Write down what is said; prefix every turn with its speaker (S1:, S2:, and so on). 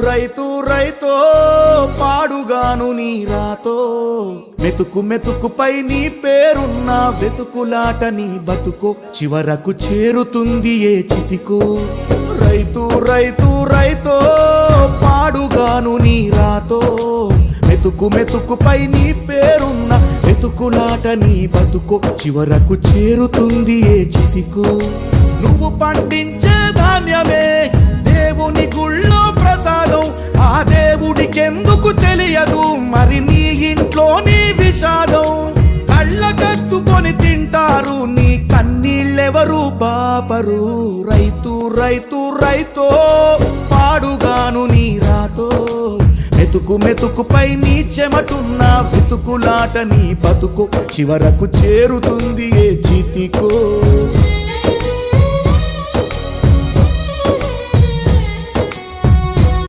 S1: రైతు రైతో పాడుగాను నీ రాతో మెతుకు మెతుకుపై నీ పేరున్న వెతుకులాట నీ బతుకో చివరకు చేరుతుంది ఏ చితికో రైతు రైతు రైతో పాడుగాను నీ రాతో మెతుకు మెతుకుపై నీ పేరున్న వెతుకులాట నీ బతుకో చివరకు చేరుతుంది ఏ చితికో నువ్వు పండించే ధాన్యమే దేవుని గుళ్ళో ప్రసాదం ఆ దేవుడికెందుకు తెలియదు మరి నీ ఇంట్లో నీ విషాదం కళ్ళకత్తుకొని తింటారు నీ కన్నీళ్ళెవరు పాపరు రైతు రైతు రైతో పాడుగాను నీ రాతో మెతుకు మెతుకుపై నీ చెమటున్న వెతుకులాట నీ బతుకు చివరకు చేరుతుంది ఏ చితికో